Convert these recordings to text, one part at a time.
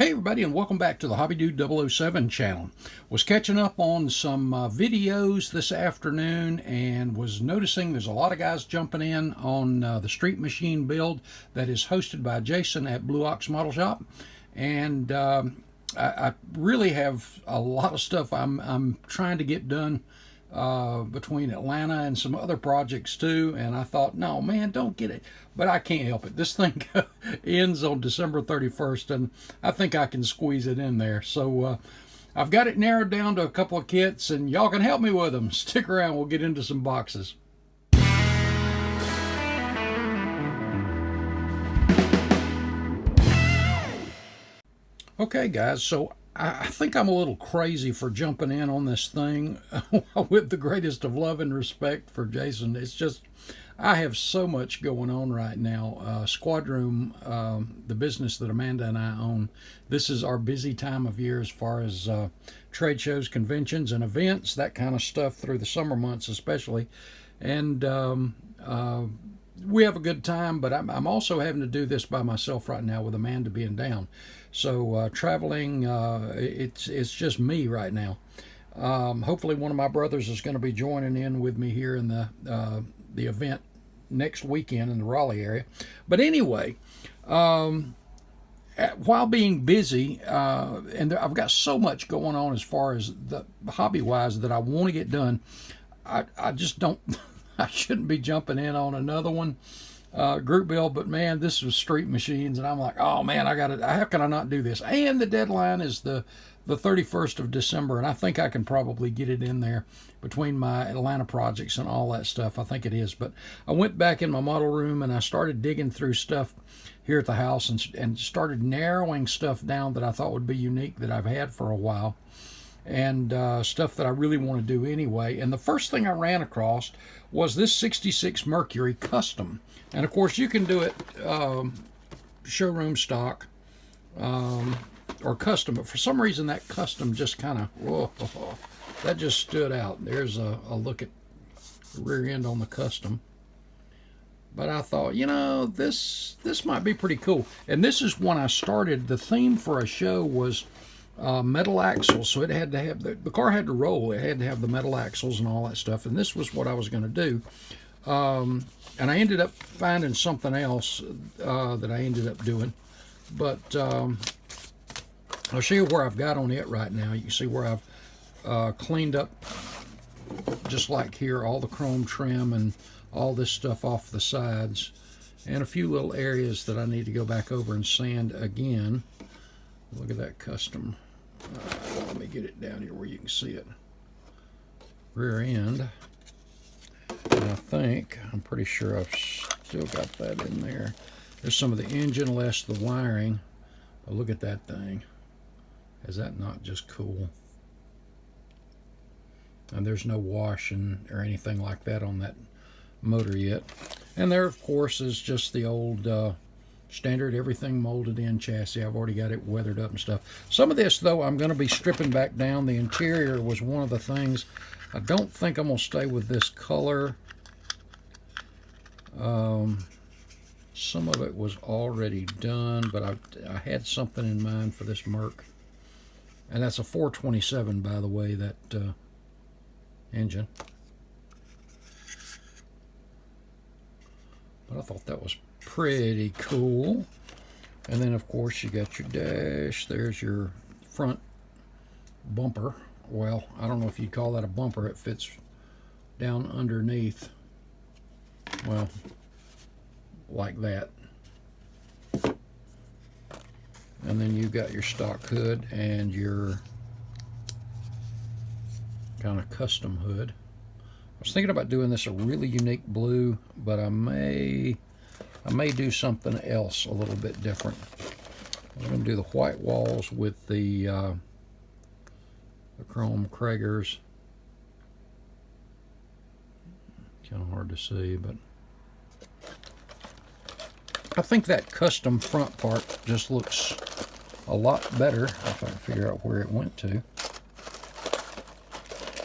Hey everybody, and welcome back to the Hobby Dude 007 channel. Was catching up on some videos this afternoon and was noticing there's a lot of guys jumping in on the Street Machine build that is hosted by Jason at Blue Ox Model Shop. And I really have a lot of stuff I'm trying to get done between Atlanta and some other projects too, and I thought, no man, don't get it, but I can't help it. This thing ends on December 31st, and I think I can squeeze it in there. So I've got it narrowed down to a couple of kits, and y'all can help me with them. Stick around, we'll get into some boxes. Okay guys, so I think I'm a little crazy for jumping in on this thing with the greatest of love and respect for Jason. It's just, I have so much going on right now. Squad Room, the business that Amanda and I own, this is our busy time of year as far as trade shows, conventions, and events, that kind of stuff through the summer months especially. And we have a good time, but I'm also having to do this by myself right now with Amanda being down. So traveling, it's just me right now. Hopefully one of my brothers is going to be joining in with me here in the event next weekend in the Raleigh area. But anyway, while being busy, and I've got so much going on as far as the hobby-wise that I want to get done, I just don't, I shouldn't be jumping in on another one. Group build, but man, this was Street Machines, and I'm like, oh man, how can I not do this? And the deadline is the 31st of December, and I think I can probably get it in there between my Atlanta projects and all that stuff. I think it is. But I went back in my model room and I started digging through stuff here at the house and started narrowing stuff down that I thought would be unique that I've had for a while, and stuff that I really want to do anyway. And the first thing I ran across was this 66 Mercury Custom. And of course you can do it showroom stock or custom, but for some reason that custom just kind of, whoa, that just stood out. There's a look at the rear end on the custom. But I thought, you know, this might be pretty cool. And this is when I started. The theme for a show was metal axles, so it had to have the car had to roll. It had to have the metal axles and all that stuff. And this was what I was going to do. And I ended up finding something else that I ended up doing. But I'll show you where I've got on it right now. You can see where I've cleaned up, just like here, all the chrome trim and all this stuff off the sides, and a few little areas that I need to go back over and sand again. Look at that custom. Let me get it down here where you can see it. Rear end. And I'm pretty sure I've still got that in there. There's some of the engine, less the wiring. But look at that thing. Is that not just cool? And there's no washing or anything like that on that motor yet. And there, of course, is just the old standard everything molded in chassis. I've already got it weathered up and stuff. Some of this, though, I'm going to be stripping back down. The interior was one of the things. I don't think I'm going to stay with this color. Some of it was already done, but I had something in mind for this Merc. And that's a 427, by the way, that engine. But I thought that was pretty cool. And then, of course, you got your dash. There's your front bumper. Well, I don't know if you'd call that a bumper. It fits down underneath. Well, like that. And then you've got your stock hood and your kind of custom hood. I was thinking about doing this a really unique blue, but I may do something else a little bit different. I'm going to do the white walls with the chrome Kragers. Kind of hard to see, but I think that custom front part just looks a lot better if I can figure out where it went to.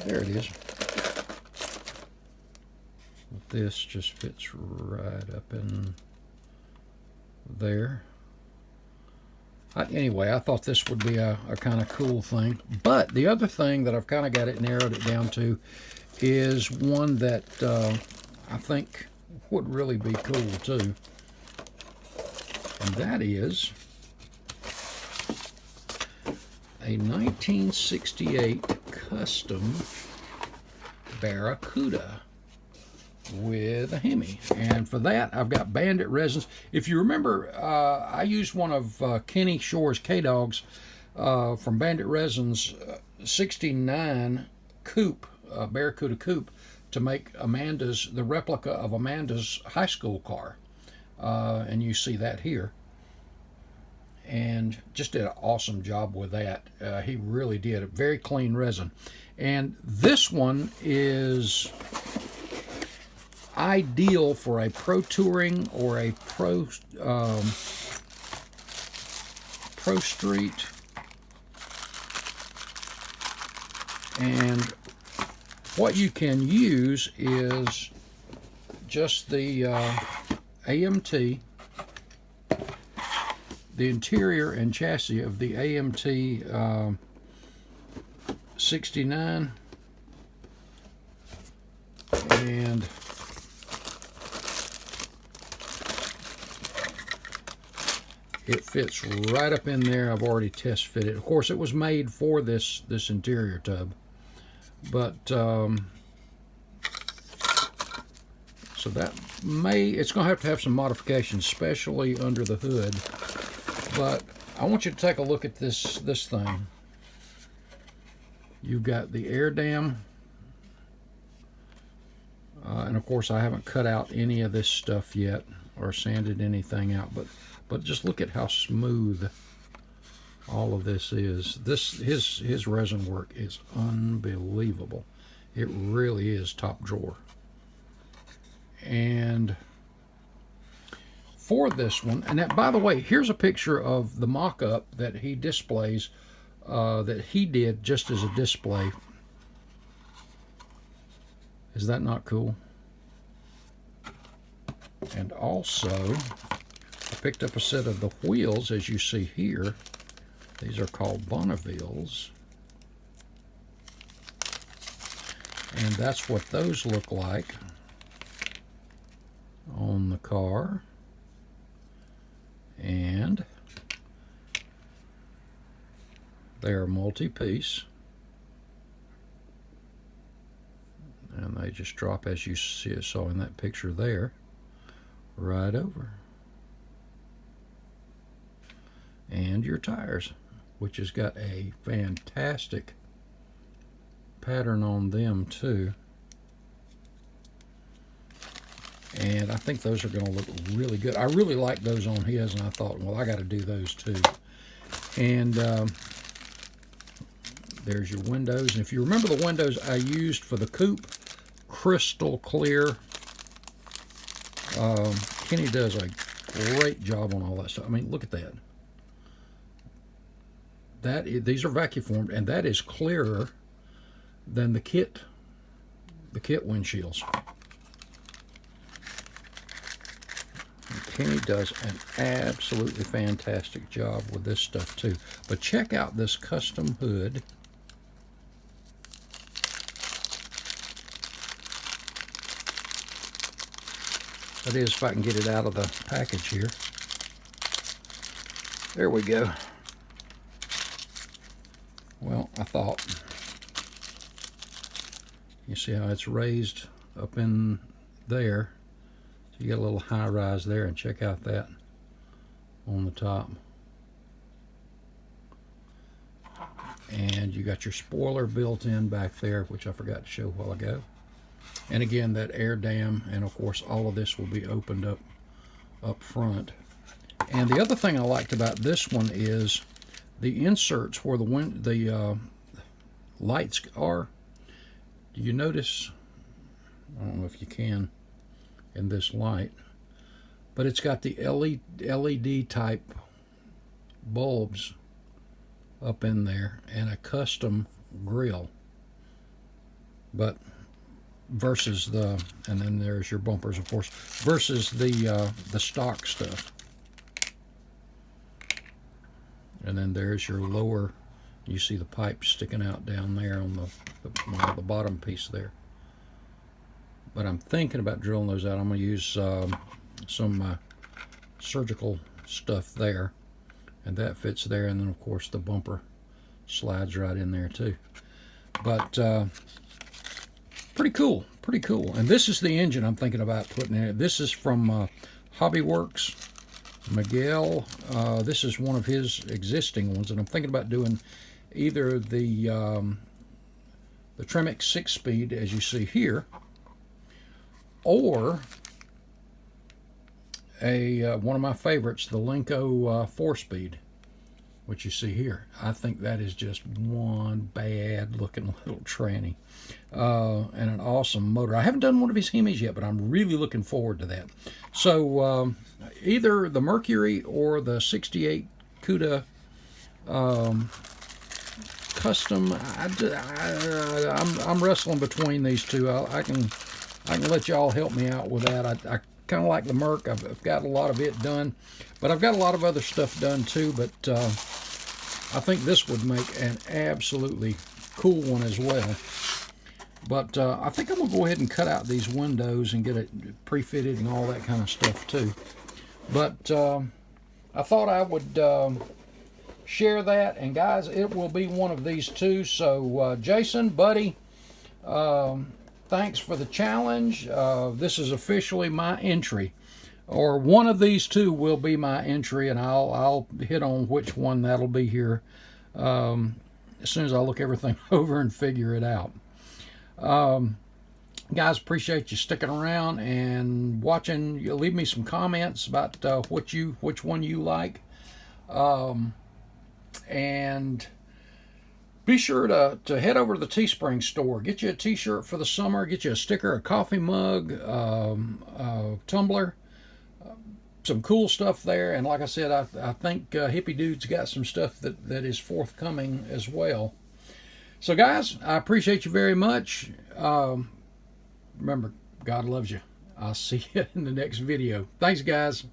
There it is. But this just fits right up in there. Anyway, I thought this would be a kind of cool thing. But the other thing that I've kind of got it narrowed it down to is one that I think would really be cool too. And that is a 1968 custom Barracuda with a Hemi. And for that, I've got Bandit resins. If you remember, I used one of Kenny Shore's K-Dogs from Bandit Resins 69 coupe, Barracuda coupe, to make the replica of Amanda's high school car. And you see that here. And just did an awesome job with that. He really did. A very clean resin. And this one is ideal for a pro touring or a pro street. And what you can use is just the AMT, the interior and chassis of the AMT 69, and it fits right up in there. I've already test fitted. Of course, it was made for this interior tub, but so that it's going to have some modifications, especially under the hood. But I want you to take a look at this thing. You've got the air dam, and of course I haven't cut out any of this stuff yet or sanded anything out, but just look at how smooth all of this is. His resin work is unbelievable. It really is top drawer. And for this one, and that, by the way, here's a picture of the mock-up that he displays, that he did just as a display. Is that not cool? And also, I picked up a set of the wheels, as you see here. These are called Bonnevilles. And that's what those look like on the car. And they are multi-piece. And they just drop, as you saw in that picture there, right over. And your tires, which has got a fantastic pattern on them too. And I think those are going to look really good. I really like those on his, and I thought, well, I got to do those too. And there's your windows. And if you remember the windows I used for the coupe, crystal clear. Kenny does a great job on all that stuff. I mean, look at that. These are vacuum formed, and that is clearer than the kit windshields. Kenny does an absolutely fantastic job with this stuff too. But check out this custom hood. That is, if I can get it out of the package here. There we go. Well, I thought, you see how it's raised up in there. So you got a little high rise there, and check out that on the top. And you got your spoiler built in back there, which I forgot to show a while ago. And again, that air dam, and of course all of this will be opened up front. And the other thing I liked about this one is the inserts where the lights are. Do you notice? I don't know if you can in this light, but it's got the LED type bulbs up in there and a custom grill. But versus and then there's your bumpers, of course, versus the stock stuff. And then there's your lower, you see the pipe sticking out down there on the bottom piece there. But I'm thinking about drilling those out. I'm going to use some surgical stuff there, and that fits there. And then of course the bumper slides right in there too. But pretty cool, pretty cool. And this is the engine I'm thinking about putting in it. This is from Hobbyworks. Miguel, this is one of his existing ones, and I'm thinking about doing either the Tremec 6-speed, as you see here, or one of my favorites, the Lenco 4-speed, which you see here. I think that is just one bad looking little tranny, and an awesome motor. I haven't done one of his Hemis yet, but I'm really looking forward to that. So either the Mercury or the 68 CUDA Custom. I'm wrestling between these two. I can let y'all help me out with that. I kind of like the Merc. I've got a lot of it done, but I've got a lot of other stuff done too. But I think this would make an absolutely cool one as well. But I think I'm going to go ahead and cut out these windows and get it pre-fitted and all that kind of stuff too. But I thought I would share that. And guys, it will be one of these two. So Jason, buddy, thanks for the challenge. This is officially my entry. Or one of these two will be my entry, and I'll hit on which one that'll be here as soon as I look everything over and figure it out. Guys, appreciate you sticking around and watching. You leave me some comments about which one you like, and be sure to head over to the Teespring store. Get you a t-shirt for the summer. Get you a sticker, a coffee mug, a tumbler. Some cool stuff there. And like I said, I think Hippie Dude's got some stuff that is forthcoming as well. So guys, I appreciate you very much. Remember, God loves you. I'll see you in the next video. Thanks, guys.